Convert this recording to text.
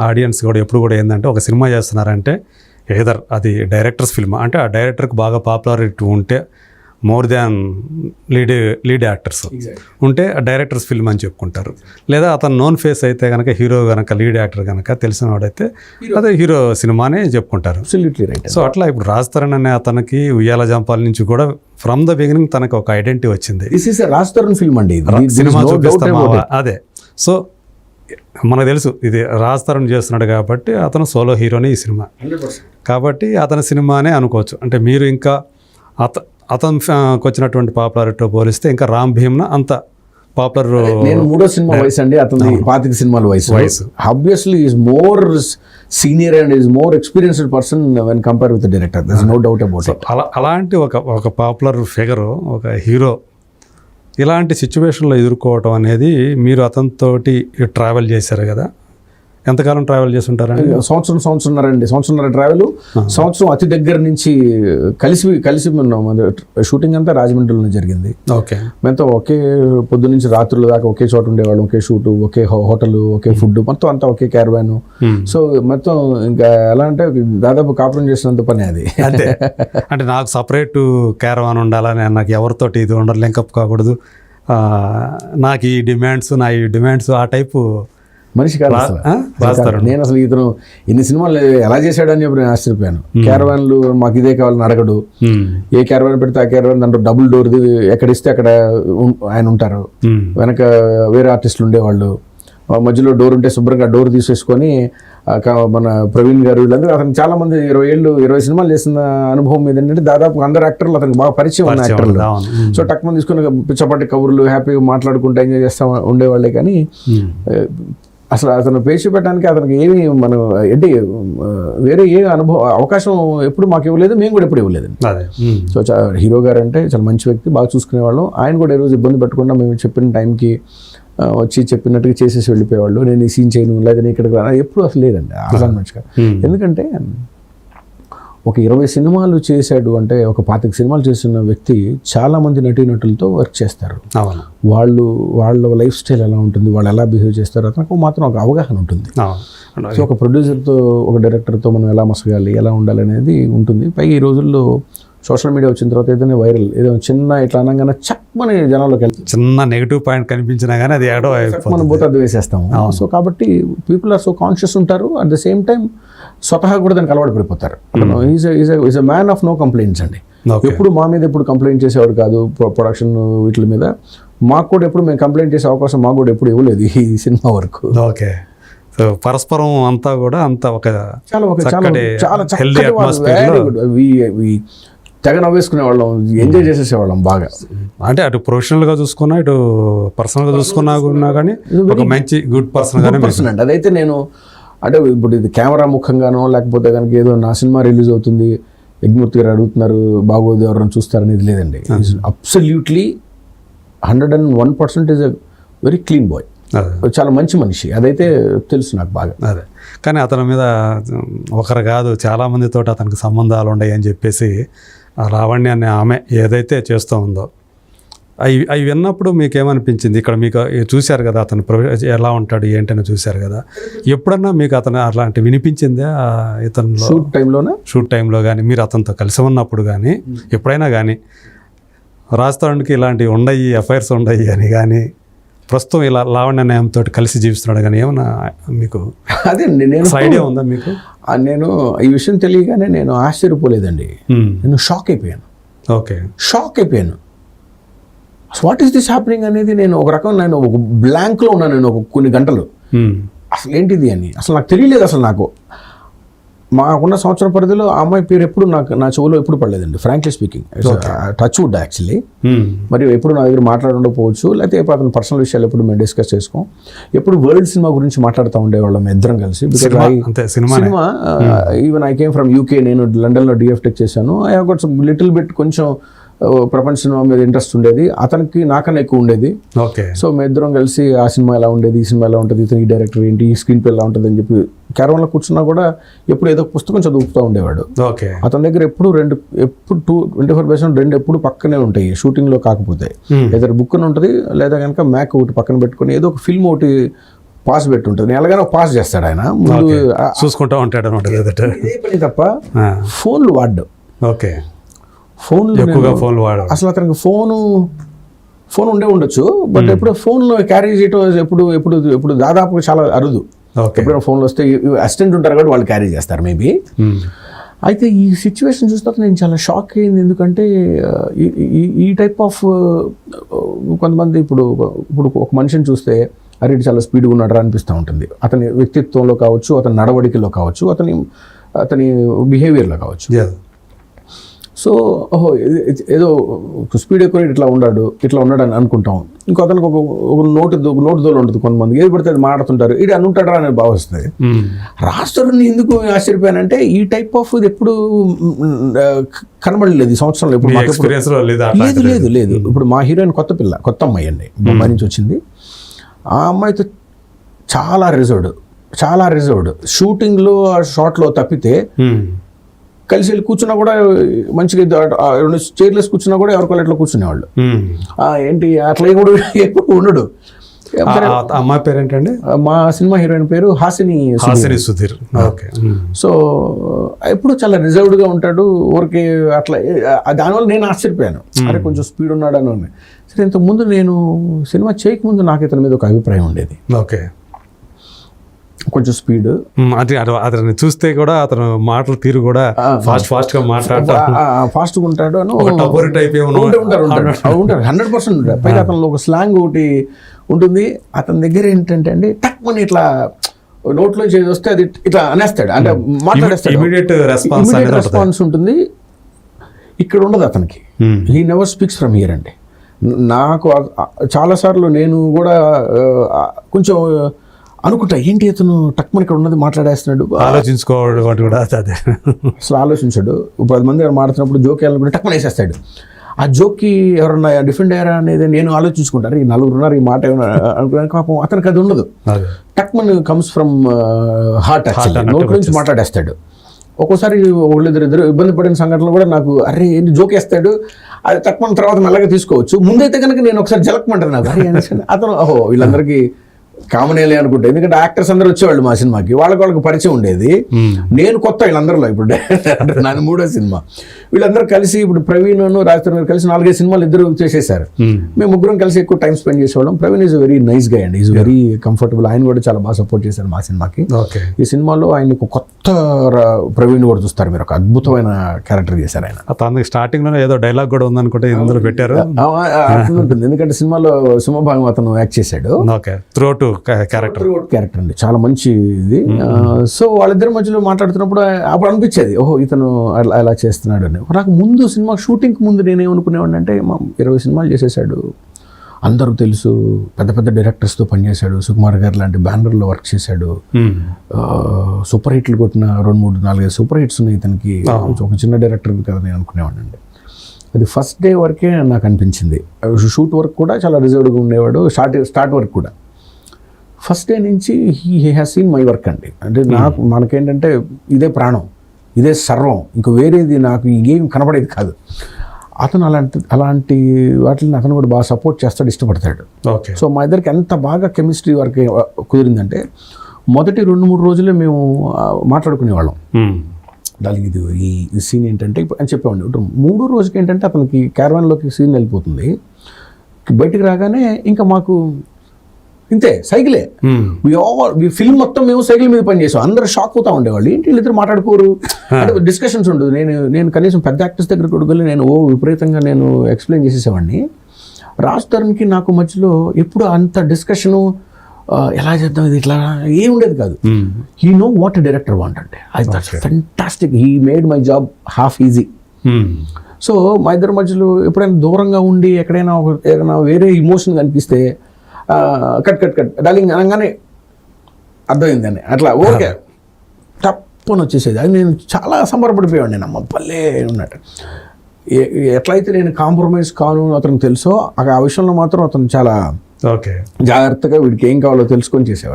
Audience కూడా ఎప్పుడు కూడా ఏంటంటే ఒక సినిమా చేస్తున్నారంటే ఏదర్ అది డైరెక్టర్స్ ఫిల్మ్ అంటే ఆ డైరెక్టర్కి బాగా పాపులారిటీ ఉంటే మోర్ దాన్ లీడ్ యాక్టర్స్ ఉంటే డైరెక్టర్స్ ఫిల్మ్ అని చెప్పుకుంటారు. లేదా అతను నోన్ ఫేస్ అయితే కనుక హీరో కనుక లీడ్ యాక్టర్ కనుక తెలిసిన వాడైతే అదే హీరో సినిమానే చెప్పుకుంటారు. సో అట్లా ఇప్పుడు రాజ్ తరుణ్ అనే అతనికి ఉయ్యాల జంపాల నుంచి కూడా ఫ్రమ్ ద బిగినింగ్ తనకు ఒక ఐడెంటిటీ వచ్చింది. రాజ్ తరుణ్ ఫిల్మ్ అండి, సినిమా చూపిస్తామా అదే. సో మనకు తెలుసు ఇది రాజ్ తరుణ్ చేస్తున్నాడు కాబట్టి అతను సోలో హీరోనే ఈ సినిమా కాబట్టి అతని సినిమానే అనుకోవచ్చు. అంటే మీరు ఇంకా అతనికి వచ్చినటువంటి పాపులారిటీతో పోలిస్తే ఇంకా రామ్ భీమ్న అంత పాపులర్. నేను 3వ సినిమా వయసు అండి, అతని 25 సినిమాల వయసు. Obviously is more senior and is more experienced person when compare with director. There is no doubt about it. అలాంటి ఒక పాపులర్ ఫిగర్, ఒక హీరో ఇలాంటి సిచ్యువేషన్లో ఎదుర్కోవటం అనేది మీరు అతనితోటి ట్రావెల్ చేశారు కదా, ఎంతకాలం ట్రావెల్ చేస్తుంటారండి? సంవత్సరంన్నర ట్రావెల్. సంవత్సరం అతి దగ్గర నుంచి కలిసి ఉన్నాం. షూటింగ్ అంతా రాజమండ్రిలోనే జరిగింది. ఓకే. మేంతో ఒకే పొద్దు నుంచి రాత్రుల దాకా ఒకే చోట ఉండేవాళ్ళం, ఒకే షూటు, ఒకే హోటల్, ఒకే ఫుడ్, మొత్తం అంతా ఒకే క్యారవాన్. సో మొత్తం ఇంకా ఎలా అంటే దాదాపు కాపురం చేసినంత పని అది. అంతే. అంటే నాకు సపరేట్ క్యారవాన్ ఉండాలని, నాకు ఎవరితోటి ఇది ఉండదు, లింకప్ కాకూడదు, నాకు ఈ డిమాండ్స్ ఆ టైపు మనిషి కాదు. నేను అసలు ఇతను ఇన్ని సినిమాలు ఎలా చేశాడని చెప్పి నేను ఆశ్చర్యపోయాను. క్యారవాన్లు మాకు ఇదే కావాలని అడగడు. ఏ క్యారవాన్ పెడితే ఆ క్యారవాన్ దాంట్లో డబుల్ డోర్ది ఎక్కడ ఇస్తే అక్కడ ఆయన ఉంటారు. వెనక వేరే ఆర్టిస్టులు ఉండేవాళ్ళు. మధ్యలో డోర్ ఉంటే శుభ్రంగా డోర్ తీసేసుకొని మన ప్రవీణ్ గారు వీళ్ళందరూ అతను చాలా మంది 20 సినిమాలు చేసిన అనుభవం మీద ఏంటంటే దాదాపు అందరు యాక్టర్లు అతనికి బాగా పరిచయం ఉన్న యాక్టర్లు. సో టక్ మంది తీసుకుని పిచ్చపాటి కబుర్లు హ్యాపీగా మాట్లాడుకుంటూ ఎంజాయ్ చేస్తా ఉండేవాళ్ళే. కానీ అసలు అతను పేచి పెట్టడానికి అతనికి ఏమి మనం ఏంటి వేరే ఏ అవకాశం ఎప్పుడు మాకు ఇవ్వలేదు, మేము కూడా ఎప్పుడు ఇవ్వలేదు. సో హీరో గారు అంటే చాలా మంచి వ్యక్తి, బాగా చూసుకునేవాళ్ళం. ఆయన కూడా ఏ రోజు ఇబ్బంది పెట్టకుండా మేము చెప్పిన టైంకి వచ్చి చెప్పినట్టుగా చేసేసి వెళ్ళిపోయేవాళ్ళు. నేను ఈ సీన్ చేయను లేదా నేను ఇక్కడికి ఎప్పుడు అసలు లేదండి అసలు మంచిగా. ఎందుకంటే ఒక 20 సినిమాలు చేశాడు అంటే, ఒక 25 సినిమాలు చేసిన వ్యక్తి చాలా మంది నటీనటులతో వర్క్ చేస్తారు. వాళ్ళ లైఫ్ స్టైల్ ఎలా ఉంటుంది, వాళ్ళు ఎలా బిహేవ్ చేస్తారు, అతనికి మాత్రం ఒక అవగాహన ఉంటుంది. సో ఒక ప్రొడ్యూసర్తో, ఒక డైరెక్టర్తో మనం ఎలా మసగాలి, ఎలా ఉండాలి అనేది ఉంటుంది. పైగా ఈ రోజుల్లో సోషల్ మీడియా వచ్చిన తర్వాత ఏదైనా వైరల్, ఏదో చిన్న ఇట్లా అనగానే చక్కమని జనాల్లోకి వెళ్తాం. చిన్న నెగిటివ్ పాయింట్ కనిపించినా కానీ అది ఏడో మనం పోతే అది వేసేస్తాము. సో కాబట్టి పీపుల్ ఆర్ సో కాన్షియస్ ఉంటారు. అట్ ద సేమ్ టైం స్వతహా కూడా దానికి అలవాటు పడిపోతారు. Is a man of no complaints అండి. ఎప్పుడు మా మీద ఎప్పుడు కంప్లైంట్ చేసేవాడు కాదు. ప్రొడక్షన్ వీటి మీద మాకు కూడా ఎప్పుడు మేము కంప్లైంట్ చేసే అవకాశం మాకు కూడా ఎప్పుడు ఇవ్వలేదు ఈ సినిమా వరకు. ఓకే. సో పరస్పరం అంతా కూడా అంత ఒక తెగ నవ్వేసుకునేవాళ్ళం, ఎంజాయ్ చేసేసేవాళ్ళం బాగా. అంటే అటు ప్రొఫెషనల్గా చూసుకున్నా, ఇటు పర్సనల్గా చూసుకున్నా కానీ ఒక మంచి గుడ్ పర్సన్ అండి. అదైతే నేను అంటే ఇప్పుడు ఇది కెమెరా ముఖంగానో లేకపోతే కనుక ఏదో నా సినిమా రిలీజ్ అవుతుంది, యజ్ఞమూర్తి గారు అడుగుతున్నారు బాగోదు ఎవరైనా చూస్తారనేది లేదండి. Absolutely 101% is a very clean boy. చాలా మంచి మనిషి, అదైతే తెలుసు నాకు బాగా. అదే. కానీ అతని మీద ఒకరు కాదు చాలా మందితో అతనికి సంబంధాలు ఉన్నాయి అని చెప్పేసి లావణ్య అనే ఆమె ఏదైతే చేస్తూ ఉందో అవి విన్నప్పుడు మీకేమనిపించింది? ఇక్కడ మీకు చూశారు కదా అతను ఎలా ఉంటాడు ఏంటని చూశారు కదా, ఎప్పుడన్నా మీకు అతను అలాంటి వినిపించిందే ఇతను షూట్ టైంలో కానీ మీరు అతనితో కలిసి ఉన్నప్పుడు కానీ ఎప్పుడైనా కానీ రాజ్ తరుణ్కి ఇలాంటివి ఉండయి, అఫైర్స్ ఉండయి అని కానీ ప్రస్తుతం ఇలా లావణ్య న్యాయంతో కలిసి జీవిస్తున్నాడు కానీ ఏమన్నా మీకు అదే నేను ఐడియా ఉందా మీకు? నేను ఈ విషయం తెలియగానే నేను ఆశ్చర్యపోలేదండి, నేను షాక్ అయిపోయాను. ఓకే. షాక్ అయిపోయాను. వాట్ ఈస్ దిస్ హ్యాపెనింగ్ అనేది నేను ఒక రకం నేను ఒక బ్లాంక్లో ఉన్నాను. నేను ఒక కొన్ని గంటలు అసలు ఏంటిది అని అసలు నాకు తెలియలేదు. అసలు నాకు మాకున్న సంవత్సరం పరిధిలో ఆ అమ్మాయి పేరు ఎప్పుడు నా చెవులో ఎప్పుడు పడలేదండి, frankly speaking. Touch wood actually. మరి ఎప్పుడు నా దగ్గర మాట్లాడుండకపోవచ్చు, లేకపోతే ఎప్పుడు అతని పర్సనల్ విషయాలు ఎప్పుడు మేము డిస్కస్ చేసుకోం. ఎప్పుడు వరల్డ్ సినిమా గురించి మాట్లాడుతూ ఉండేవాళ్ళం ఇద్దరం కలిసి. Cinema even I came from UK, నేను లండన్లో డిఎఫ్టెక్ చేశాను. I have got some little bit కొంచెం ప్రపంచ సినిమా మీద ఇంట్రెస్ట్ ఉండేది, అతనికి నాకన్నా ఎక్కువ ఉండేది. ఓకే. సో మేము ఇద్దరం కలిసి ఆ సినిమా ఎలా ఉండేది, ఈ సినిమా ఎలా ఉంటుంది, ఇతను ఈ డైరెక్టర్ ఏంటి, ఈ స్క్రీన్ ప్లే ఎలా ఉంటుంది అని చెప్పి క్యారవాన్లో కూర్చున్నా కూడా ఎప్పుడు ఏదో పుస్తకం చదువుతూ ఉండేవాడు. ఓకే. అతని దగ్గర ఎప్పుడు 24/7 ఎప్పుడు పక్కనే ఉంటాయి, షూటింగ్లో కాకపోతే ఏదో బుక్ అని ఉంటుంది, లేదా కనుక మ్యాక్ ఒకటి పక్కన పెట్టుకుని ఏదో ఒక ఫిల్మ్ ఒకటి పాస్ పెట్టి ఉంటుంది. నేను ఎలాగైనా పాస్ చేస్తాడు ఆయన ముందు. చూసుకుంటా ఉంటాడు అనమాట. ఇదే పని తప్ప ఫోన్లు వాడ్డు. ఓకే, ఫోన్లు ఎక్కువగా ఫోన్లు వాడు. అసలు అతనికి ఫోన్ ఉండొచ్చు, బట్ ఎప్పుడు ఫోన్లో క్యారీ చేయటం ఎప్పుడు దాదాపు చాలా అరుదు. ఎప్పుడైనా ఫోన్లు వస్తే అసిస్టెంట్ ఉంటారు కాబట్టి వాళ్ళు క్యారీ చేస్తారు మేబీ. అయితే ఈ సిచ్యువేషన్ చూస్తే నేను చాలా షాక్ అయింది. ఎందుకంటే ఈ టైప్ ఆఫ్ కొంతమంది ఇప్పుడు ఒక మనిషిని చూస్తే అరే ఇటు చాలా స్పీడ్గా ఉన్నాడు అనిపిస్తూ ఉంటుంది. అతని వ్యక్తిత్వంలో కావచ్చు, అతని నడవడికలో కావచ్చు, అతని బిహేవియర్లో కావచ్చు. సో ఓహో ఏదో స్పీడ్ ఎక్కువ ఇట్లా ఉన్నాడు అని అనుకుంటాం. ఇంకో అతనికి ఒక నోటు దోలు ఉంటుంది. కొంతమంది ఏది పడితే అది మాట్లాడుతుంటారు, ఇది అని ఉంటాడా అనేది భావిస్తుంది. రాష్ట్రుడిని ఎందుకు ఆశ్చర్యపోయానంటే ఈ టైప్ ఆఫ్ ఇది ఎప్పుడు కనబడలేదు ఈ సంవత్సరంలో. ఇప్పుడు లేదు. ఇప్పుడు మా హీరోయిన్ కొత్త అమ్మాయి అండి, ముంబై నుంచి వచ్చింది. ఆ అమ్మాయితో చాలా రిజర్వ్డ్ షూటింగ్లో షాట్లో తప్పితే కలిసి వెళ్ళి కూర్చున్నా కూడా మంచిగా 2 చైర్లెస్ కూర్చున్నా కూడా ఎవరికో ఎట్లా కూర్చునేవాళ్ళు. ఏంటి అట్లా కూడా ఎప్పుడు ఉండడు. అమ్మాయి పేరు ఏంటండి? మా సినిమా హీరోయిన్ పేరు హాసిని సుధీర్. ఓకే. సో ఎప్పుడు చాలా రిజర్వ్డ్గా ఉంటాడు. ఊరికి అట్లా దానివల్ల నేను ఆశ్చర్యపోయాను, అరే కొంచెం స్పీడ్ ఉన్నాడు అని. సరే, ఇంతకుముందు నేను సినిమా చేయకముందు నాకు ఇతని మీద ఒక అభిప్రాయం ఉండేది. ఓకే, కొంచెం స్పీడ్. అతను చూస్తే కూడా అతను మాటలు తీరు కూడా ఫాస్ట్ గా మాట్లాడతాడు, ఫాస్ట్గా ఉంటాడు. ఉంటారు 100%. పైగా అతను ఒక స్లాంగ్ ఒకటి ఉంటుంది అతని దగ్గర. ఏంటంటే అండి టక్మని ఇట్లా నోట్లోంచి ఏది వస్తే అది ఇట్లా అనేస్తాడు, అంటే మాట్లాడేస్తాడు. ఇమీడియట్ రెస్పాన్స్ ఉంటుంది. ఇక్కడ ఉండదు అతనికి. He never speaks from here అండి. నాకు చాలాసార్లు నేను కూడా కొంచెం అనుకుంటా, ఏంటి అతను టక్మని ఇక్కడ ఉన్నది మాట్లాడేస్తున్నాడు, ఆలోచించుకోవడం కూడా అసలు ఆలోచించాడు. 10 మంది మాట్లాడుతున్నప్పుడు జోక్ వేయాలనుకుంటే టక్మని వేసేస్తాడు. ఆ జోక్కి ఎవరన్నా డిఫెండ్ అయ్యారా అనేది నేను ఆలోచించుకుంటారు. ఈ 4 ఉన్నారు, ఈ మాట ఏమన్నా అనుకున్నాను. పాపం అతనికి అది ఉండదు. టక్మన్ కమ్స్ ఫ్రమ్ హార్ట్, నోట్ నుంచి మాట్లాడేస్తాడు. ఒక్కోసారి ఇద్దరు ఇబ్బంది పడిన సంఘటనలు కూడా నాకు అరే ఏంటి జోక్ వేస్తాడు, అది టక్మన్ తర్వాత మెల్లగా తీసుకోవచ్చు. ముందైతే కనుక నేను ఒకసారి జలకమంటాను నాకు అరే అతను ఓహో వీళ్ళందరికీ కామనేలే అనుకుంటా. ఎందుకంటే యాక్టర్స్ అందరూ వచ్చేవాళ్ళు మా సినిమాకి, వాళ్ళకి పరిచయం ఉండేది. నేను కొత్త వీళ్ళందరిలో, ఇప్పుడు నాది 3వ సినిమా. వీళ్ళందరూ కలిసి ఇప్పుడు ప్రవీణ్ రాజేంద్ర గారు కలిసి 4-5 సినిమాలు ఇద్దరు చేసేసారు. మేము ముగ్గురం కలిసి ఎక్కువ టైం స్పెండ్ చేసేవాళ్ళం. ప్రవీణ్ ఈజ్ వెరీ నైస్ గా అండి, ఈజ్ వెరీ కంఫర్టబుల్. ఆయన కూడా చాలా బాగా సపోర్ట్ చేశారు మా సినిమాకి. ఈ సినిమాలో ఆయనకు కొత్త ప్రవీణ్ కూడా చూస్తారు మీరు, ఒక అద్భుతమైన క్యారెక్టర్ చేశారు ఆయన. స్టార్టింగ్ లో ఏదో డైలాగ్ కూడా ఉందనుకుంటే ఇందులో పెట్టారు, ఉంటుంది. ఎందుకంటే సినిమాలో సింహభాగం అతను యాక్ట్ చేశాడు. క్యారెక్టర్ అండి, చాలా మంచి ఇది. సో వాళ్ళిద్దరి మధ్యలో మాట్లాడుతున్నప్పుడు అప్పుడు అనిపించేది ఓహో ఇతను అలా చేస్తున్నాడు అని. నాకు ముందు సినిమా షూటింగ్కి ముందు నేనేమనుకునేవాడిని అంటే 20 సినిమాలు చేసేసాడు, అందరూ తెలుసు, పెద్ద డైరెక్టర్స్తో పనిచేశాడు, సుకుమార్ గారు లాంటి బ్యానర్లో వర్క్ చేశాడు, సూపర్ హిట్లు కొట్టిన 2-3-4 సూపర్ హిట్స్ ఉన్నాయి ఇతనికి, ఒక చిన్న డైరెక్టర్ కదా నేను అనుకునేవాడిని అండి. అది ఫస్ట్ డే వరకే నాకు అనిపించింది. షూట్ వర్క్ కూడా చాలా రిజర్వ్డ్గా ఉండేవాడు, స్టార్ట్ వర్క్ కూడా. ఫస్ట్ డే నుంచి he has seen my work అండి. అంటే మనకేంటంటే ఇదే ప్రాణం, ఇదే సర్వం, ఇంక వేరేది నాకు ఇంకేం కనపడేది కాదు. అతను అలాంటి వాటిని అతను కూడా బాగా సపోర్ట్ చేస్తాడు, ఇష్టపడతాడు. సో మా ఇద్దరికి ఎంత బాగా కెమిస్ట్రీ వర్క్ కుదిరిందంటే మొదటి 2-3 రోజులే మేము మాట్లాడుకునేవాళ్ళం. దానికి ఇది ఈ సీన్ ఏంటంటే ఇప్పుడు అని చెప్పేవాడిని. 3వ రోజుకి ఏంటంటే అతనికి క్యారవాన్లోకి సీన్ వెళ్ళిపోతుంది. బయటికి రాగానే ఇంకా మాకు ఇంతే సైకిలే. ఫిల్మ్ మొత్తం మేము సైకిల్ మీద పనిచేసాం. అందరూ షాక్ అవుతా ఉండేవాళ్ళు, ఏంటి వీళ్ళిద్దరు మాట్లాడుకోరు, అంటే డిస్కషన్స్ ఉండదు. నేను కనీసం పెద్ద యాక్టర్స్ దగ్గర కొడుకుని నేను విపరీతంగా నేను ఎక్స్ప్లెయిన్ చేసేసేవాడిని. రాజ్ తరుణ్కి నాకు మధ్యలో ఎప్పుడు అంత డిస్కషను ఎలా చేద్దాం ఇది ఇట్లా ఏం ఉండేది కాదు. He know what director want అంటే fantastic. He made my job half easy. So మా ఇద్దరి మధ్యలో ఎప్పుడైనా దూరంగా ఉండి ఎక్కడైనా వేరే ఇమోషన్ కనిపిస్తే కట్ డార్లింగ్ అనగానే అర్థమైందని అట్లా ఓకే తప్పని వచ్చేసేది. అది నేను చాలా సంబరపడిపోయాను. నేను అమ్మ పల్లె ఉన్నట్టు. ఎట్లయితే నేను కాంప్రమైజ్ కాను అతనికి తెలుసో ఆ విషయంలో మాత్రం అతను చాలా జాగ్రత్తగా వీడికి ఏం కావాలో తెలుసుకొని చేసేవాడు.